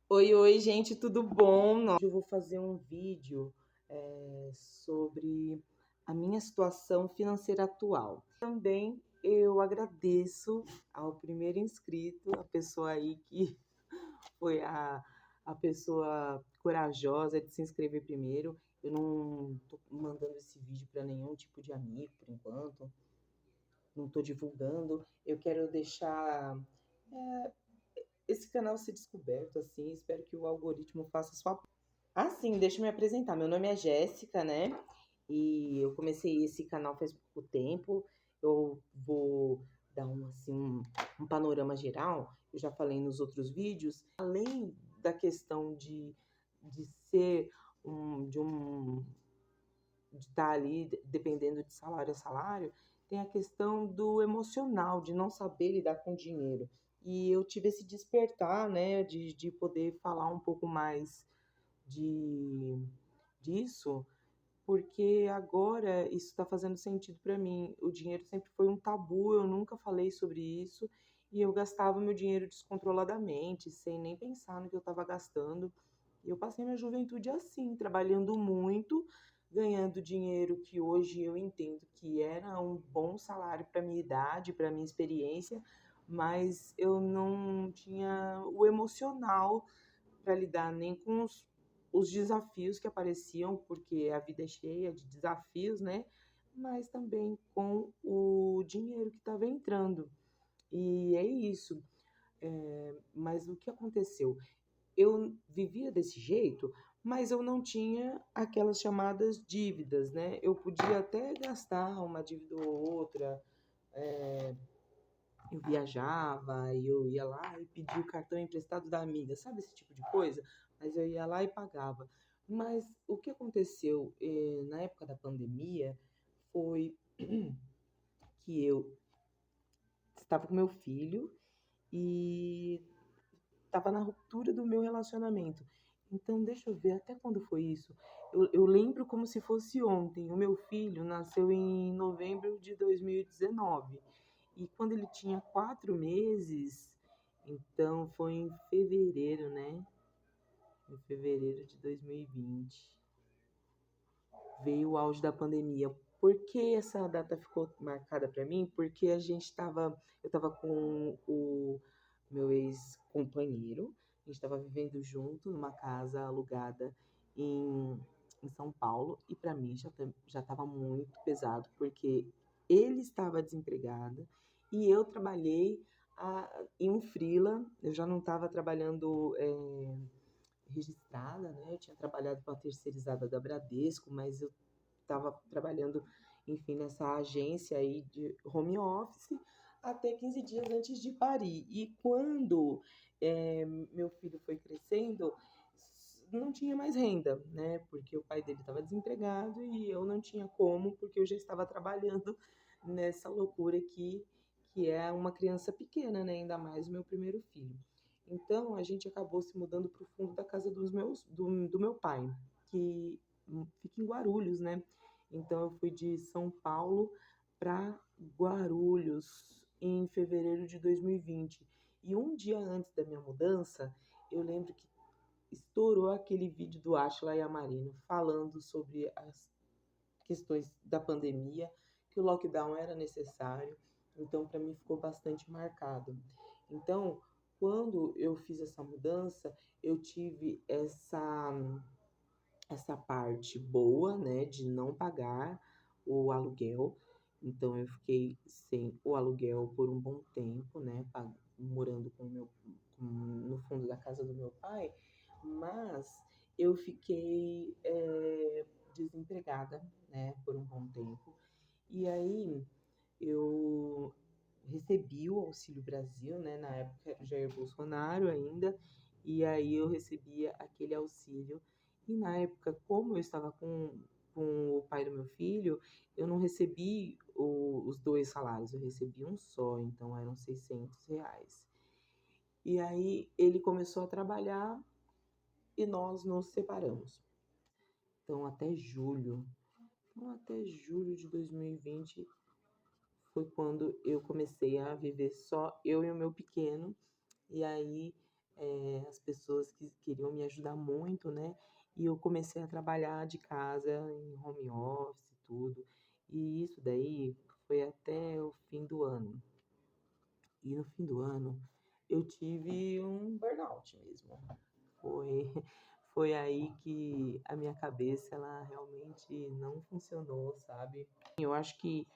Oi, gente, tudo bom? Hoje eu vou fazer um vídeo sobre a minha situação financeira atual. Também eu agradeço ao primeiro inscrito, a pessoa aí que foi a pessoa corajosa de se inscrever primeiro. Eu não tô mandando esse vídeo para nenhum tipo de amigo por enquanto, não estou divulgando. Eu quero deixar esse canal ser descoberto, assim, espero que o algoritmo faça a sua. Ah, sim, deixa eu me apresentar. Meu nome é Jéssica, né? E eu comecei esse canal faz pouco tempo. Eu vou dar um panorama geral. Eu já falei nos outros vídeos. Além da questão de ser de estar ali dependendo de salário a salário, tem a questão do emocional, de não saber lidar com dinheiro. E eu tive esse despertar, né, de poder falar um pouco mais de disso, porque agora isso está fazendo sentido para mim. O dinheiro sempre foi um tabu, eu nunca falei sobre isso e eu gastava meu dinheiro descontroladamente, sem nem pensar no que eu estava gastando. E eu passei minha juventude assim, trabalhando muito, ganhando dinheiro que hoje eu entendo que era um bom salário para minha idade, para minha experiência, mas eu não tinha o emocional para lidar nem com os desafios que apareciam, porque a vida é cheia de desafios, né? Mas também com o dinheiro que estava entrando. E é isso. Mas o que aconteceu? Eu vivia desse jeito, mas eu não tinha aquelas chamadas dívidas, né? Eu podia até gastar uma dívida ou outra, eu viajava e eu ia lá e pedia o cartão emprestado da amiga, sabe esse tipo de coisa? Mas eu ia lá e pagava. Mas o que aconteceu na época da pandemia foi que eu estava com meu filho e estava na ruptura do meu relacionamento. Então, deixa eu ver até quando foi isso. Eu lembro como se fosse ontem. O meu filho nasceu em novembro de 2019. E quando ele tinha 4 meses, então foi em fevereiro, né? Em fevereiro de 2020. Veio o auge da pandemia. Por que essa data ficou marcada para mim? Porque eu estava com o meu ex-companheiro, a gente estava vivendo junto numa casa alugada em, em São Paulo, e para mim já estava muito pesado, porque ele estava desempregado e eu trabalhei em um freela, eu já não estava trabalhando registrada, né? Eu tinha trabalhado com a terceirizada da Bradesco, mas eu estava trabalhando, enfim, nessa agência aí de home office até 15 dias antes de parir. E quando meu filho foi crescendo, não tinha mais renda, né? Porque o pai dele estava desempregado e eu não tinha como, porque eu já estava trabalhando nessa loucura aqui, que é uma criança pequena, né? Ainda mais o meu primeiro filho. Então a gente acabou se mudando para o fundo da casa do meu pai, que fica em Guarulhos, né? Então eu fui de São Paulo para Guarulhos em fevereiro de 2020. E um dia antes da minha mudança, eu lembro que estourou aquele vídeo do Átila Yamarino falando sobre as questões da pandemia, que o lockdown era necessário. Então, para mim, ficou bastante marcado. Então, quando eu fiz essa mudança, eu tive essa parte boa, né, de não pagar o aluguel. Então eu fiquei sem o aluguel por um bom tempo, né, morando no fundo da casa do meu pai, mas eu fiquei desempregada, né, por um bom tempo. E aí eu recebi o Auxílio Brasil, né, na época era o Jair Bolsonaro ainda, e aí eu recebia aquele auxílio. E na época, como eu estava com o pai do meu filho, eu não recebi os dois salários, eu recebi um só, então eram R$ 600. E aí ele começou a trabalhar e nós nos separamos. Então até julho de 2020 foi quando eu comecei a viver só eu e o meu pequeno. E aí as pessoas que queriam me ajudar muito, né? E eu comecei a trabalhar de casa, em home office, e tudo. E isso daí foi até o fim do ano. E no fim do ano eu tive um burnout mesmo. Foi, foi aí que a minha cabeça ela realmente não funcionou, sabe? Eu acho que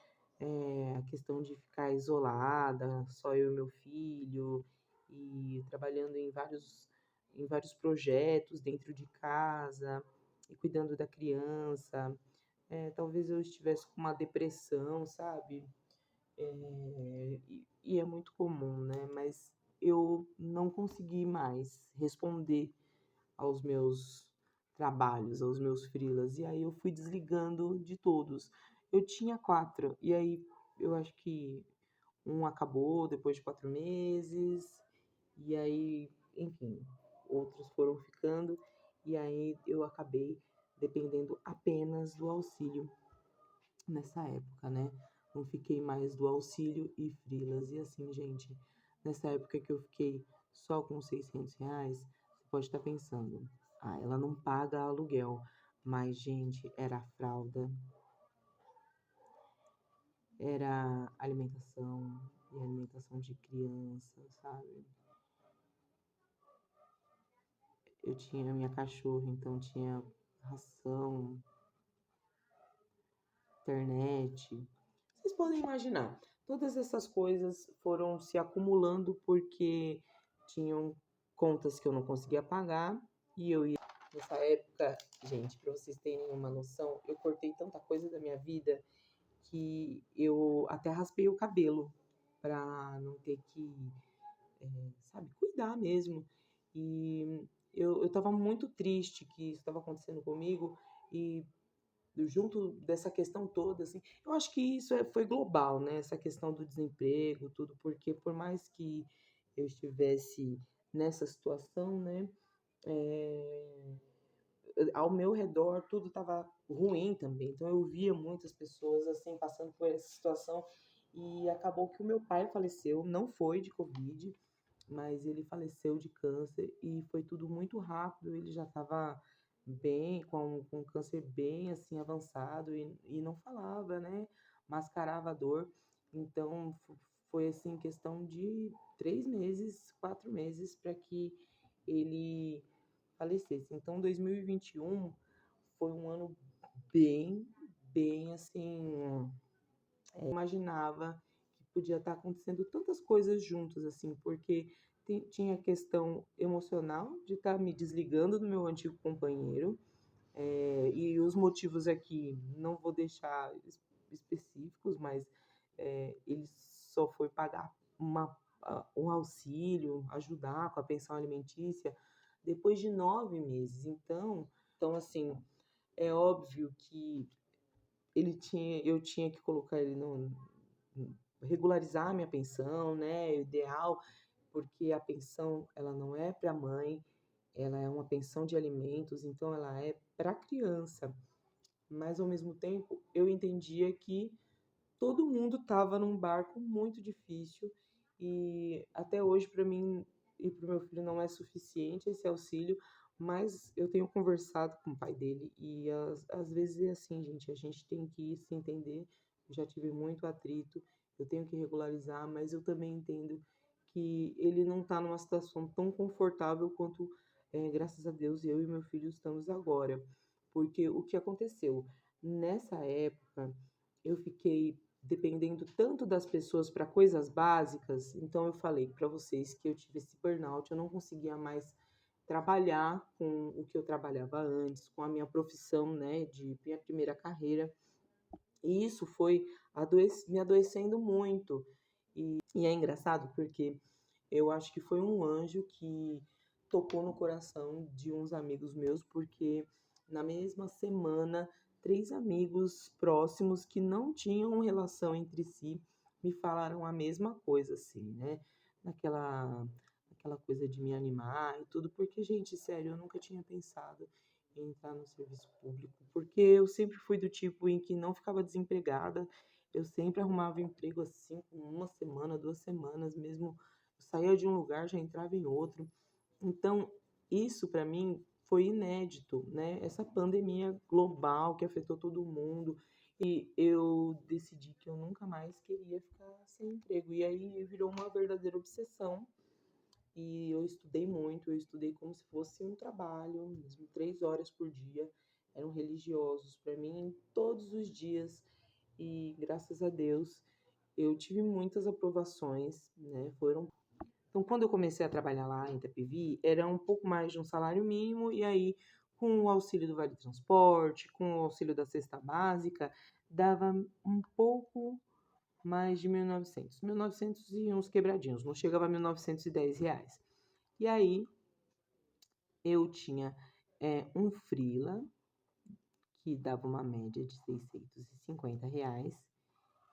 a questão de ficar isolada, só eu e meu filho, e trabalhando em vários projetos dentro de casa, e cuidando da criança, talvez eu estivesse com uma depressão, sabe? E é muito comum, né? Mas eu não consegui mais responder aos meus trabalhos, aos meus freelas. E aí eu fui desligando de todos. Eu tinha 4, e aí eu acho que um acabou depois de 4 meses, e aí, enfim, outros foram ficando, e aí eu acabei dependendo apenas do auxílio nessa época, né? Não fiquei mais do auxílio e freelas. E assim, gente, nessa época que eu fiquei só com R$ 600, você pode estar pensando, ah, ela não paga aluguel. Mas, gente, era fralda, era alimentação e alimentação de criança, sabe? Eu tinha minha cachorra, então tinha ração, internet. Vocês podem imaginar, todas essas coisas foram se acumulando porque tinham contas que eu não conseguia pagar e eu ia. Nessa época, gente, para vocês terem uma noção, eu cortei tanta coisa da minha vida que eu até raspei o cabelo para não ter que, sabe, cuidar mesmo. E eu estava muito triste que isso estava acontecendo comigo e junto dessa questão toda, assim, eu acho que isso foi global, né? Essa questão do desemprego, tudo, porque por mais que eu estivesse nessa situação, né? é, Ao meu redor tudo estava ruim também. Então eu via muitas pessoas assim passando por essa situação e acabou que o meu pai faleceu, não foi de Covid, mas ele faleceu de câncer e foi tudo muito rápido. Ele já estava bem, com câncer bem assim avançado e não falava, né? Mascarava a dor. Então foi assim questão de 3 meses, 4 meses para que ele falecesse. Então 2021 foi um ano bem, bem assim, imaginava que podia estar acontecendo tantas coisas juntas, assim, porque tinha a questão emocional de estar me desligando do meu antigo companheiro, e os motivos aqui não vou deixar específicos, mas ele só foi pagar um auxílio, ajudar com a pensão alimentícia, depois de 9 meses. Então assim, é óbvio que eu tinha que colocar ele no regularizar a minha pensão, né? O ideal, porque a pensão ela não é para a mãe, ela é uma pensão de alimentos, então ela é para a criança. Mas ao mesmo tempo, eu entendia que todo mundo estava num barco muito difícil e até hoje para mim e para o meu filho não é suficiente esse auxílio, mas eu tenho conversado com o pai dele e às vezes é assim, gente, a gente tem que se entender. Eu já tive muito atrito, eu tenho que regularizar, mas eu também entendo que ele não está numa situação tão confortável quanto, graças a Deus, eu e meu filho estamos agora. Porque o que aconteceu? Nessa época, eu fiquei dependendo tanto das pessoas para coisas básicas. Então eu falei para vocês que eu tive esse burnout, eu não conseguia mais trabalhar com o que eu trabalhava antes, com a minha profissão, né, de minha primeira carreira. E isso foi me adoecendo muito. E é engraçado porque eu acho que foi um anjo que tocou no coração de uns amigos meus, porque na mesma semana, 3 amigos próximos que não tinham relação entre si me falaram a mesma coisa, assim, né? Naquela coisa de me animar e tudo, porque, gente, sério, eu nunca tinha pensado em entrar no serviço público, porque eu sempre fui do tipo em que não ficava desempregada, eu sempre arrumava emprego assim, com uma semana, 2 semanas, mesmo eu saía de um lugar, já entrava em outro. Então, isso para mim foi inédito, né? Essa pandemia global que afetou todo mundo e eu decidi que eu nunca mais queria ficar sem emprego. E aí virou uma verdadeira obsessão. E eu estudei muito, eu estudei como se fosse um trabalho, mesmo 3 horas por dia. Eram religiosos para mim todos os dias. E graças a Deus eu tive muitas aprovações, né? Então, quando eu comecei a trabalhar lá em Itapevi, era um pouco mais de um salário mínimo, e aí, com o auxílio do Vale Transporte, com o auxílio da cesta básica, dava um pouco mais de 1.900. 1.900 e uns quebradinhos, não chegava a R$ 1.910. E aí, eu tinha um freela, que dava uma média de R$ 650,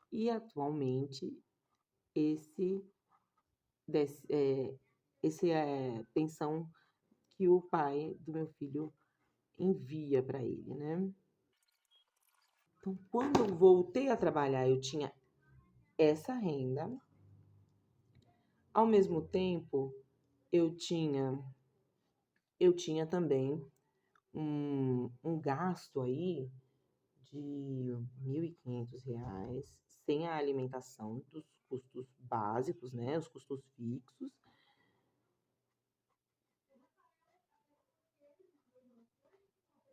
e atualmente, esse, desse, esse é pensão que o pai do meu filho envia para ele, né? Então, quando eu voltei a trabalhar, eu tinha essa renda. Ao mesmo tempo, eu tinha eu tinha também um gasto aí de R$ 1.500 sem a alimentação dos custos básicos, né? Os custos fixos.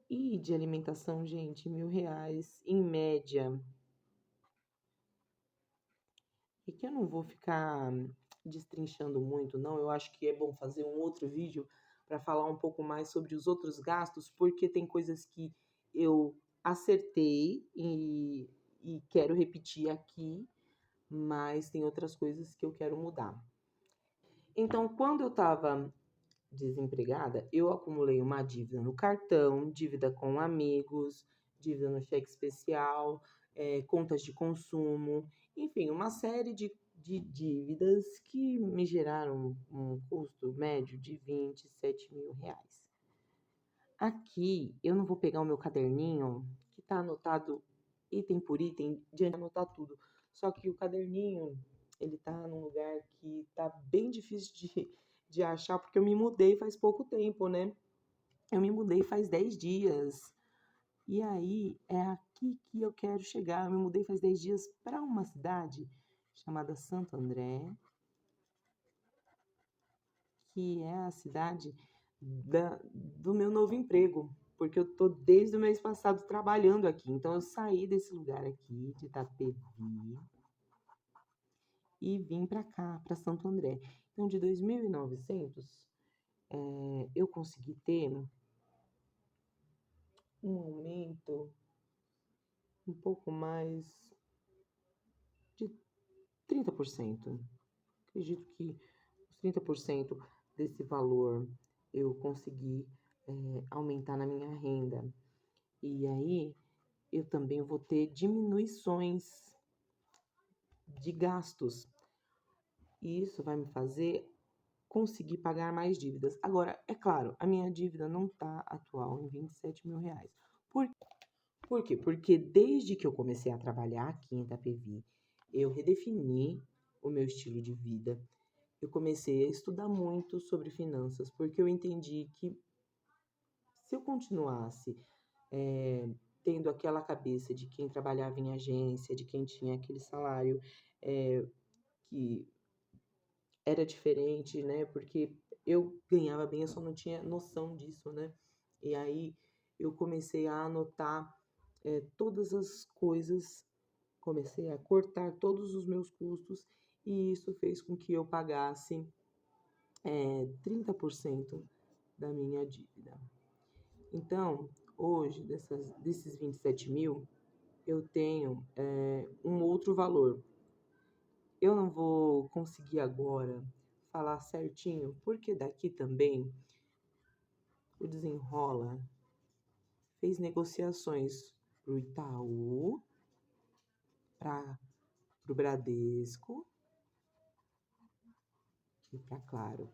E de alimentação, gente, R$ 1.000 em média. E que eu não vou ficar destrinchando muito, não. Eu acho que é bom fazer um outro vídeo para falar um pouco mais sobre os outros gastos, porque tem coisas que eu acertei e quero repetir aqui, mas tem outras coisas que eu quero mudar. Então, quando eu estava desempregada, eu acumulei uma dívida no cartão, dívida com amigos, dívida no cheque especial, contas de consumo, enfim, uma série de dívidas que me geraram um custo médio de R$ 27.000. Aqui eu não vou pegar o meu caderninho, que está anotado item por item, de anotar tudo. Só que o caderninho, ele tá num lugar que tá bem difícil de achar, porque eu me mudei faz pouco tempo, né? Eu me mudei faz 10 dias. E aí é aqui que eu quero chegar. Eu me mudei faz 10 dias para uma cidade chamada Santo André, que é a cidade do meu novo emprego, porque eu tô desde o mês passado trabalhando aqui. Então eu saí desse lugar aqui, de Itapevi, e vim para cá, para Santo André. Então de 2.900, eu consegui ter um aumento um pouco mais de 30%. Acredito que os 30% desse valor eu consegui aumentar na minha renda. E aí eu também vou ter diminuições de gastos. E isso vai me fazer conseguir pagar mais dívidas. Agora, é claro, a minha dívida não está atual em R$ 27.000. Por, por quê? Porque desde que eu comecei a trabalhar aqui em Itapevi, eu redefini o meu estilo de vida. Eu comecei a estudar muito sobre finanças, porque eu entendi que se eu continuasse tendo aquela cabeça de quem trabalhava em agência, de quem tinha aquele salário que era diferente, né? Porque eu ganhava bem, eu só não tinha noção disso, né? E aí eu comecei a anotar todas as coisas, comecei a cortar todos os meus custos, e isso fez com que eu pagasse 30% da minha dívida. Então, hoje, desses 27.000, eu tenho um outro valor. Eu não vou conseguir agora falar certinho, porque daqui também o Desenrola fez negociações para o Itaú, para o Bradesco e para Claro.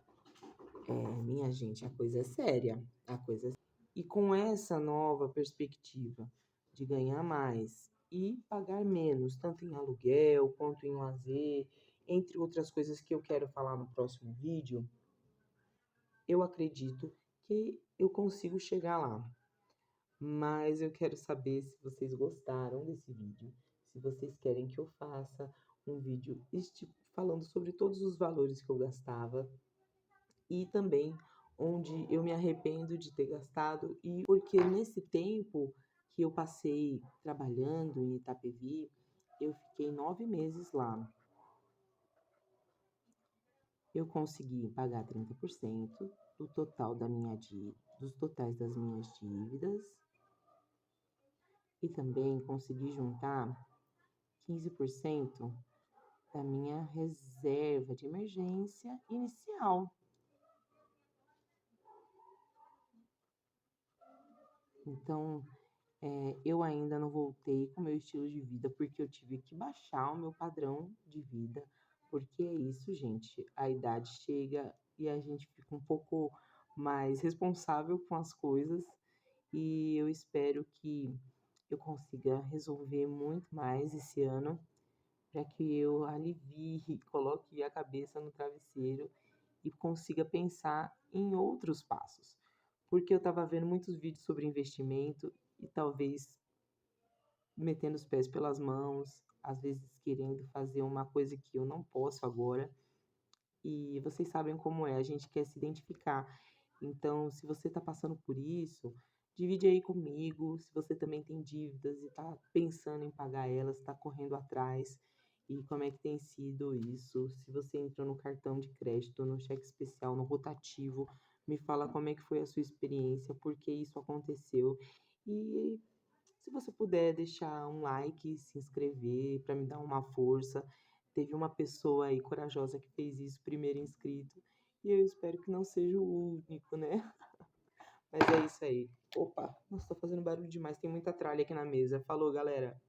Minha gente, a coisa é séria. A coisa é... E com essa nova perspectiva de ganhar mais e pagar menos, tanto em aluguel quanto em lazer, entre outras coisas que eu quero falar no próximo vídeo, eu acredito que eu consigo chegar lá. Mas eu quero saber se vocês gostaram desse vídeo, se vocês querem que eu faça um vídeo falando sobre todos os valores que eu gastava e também onde eu me arrependo de ter gastado e porque nesse tempo que eu passei trabalhando em Itapevi, eu fiquei 9 meses lá. Eu consegui pagar 30% do total dos totais das minhas dívidas e também consegui juntar 15% da minha reserva de emergência inicial. Então, eu ainda não voltei com o meu estilo de vida porque eu tive que baixar o meu padrão de vida, porque é isso, gente, a idade chega e a gente fica um pouco mais responsável com as coisas e eu espero que eu consiga resolver muito mais esse ano para que eu alivie, coloque a cabeça no travesseiro e consiga pensar em outros passos. Porque eu estava vendo muitos vídeos sobre investimento e talvez metendo os pés pelas mãos, às vezes querendo fazer uma coisa que eu não posso agora. E vocês sabem como é, a gente quer se identificar. Então, se você está passando por isso, divide aí comigo. Se você também tem dívidas e está pensando em pagar elas, está correndo atrás, e como é que tem sido isso? Se você entrou no cartão de crédito, no cheque especial, no rotativo, me fala como é que foi a sua experiência, por que isso aconteceu. E se você puder deixar um like, se inscrever para me dar uma força. Teve uma pessoa aí corajosa que fez isso, primeiro inscrito, e eu espero que não seja o único, né? Mas é isso aí. Opa, nossa, tô fazendo barulho demais, tem muita tralha aqui na mesa. Falou, galera.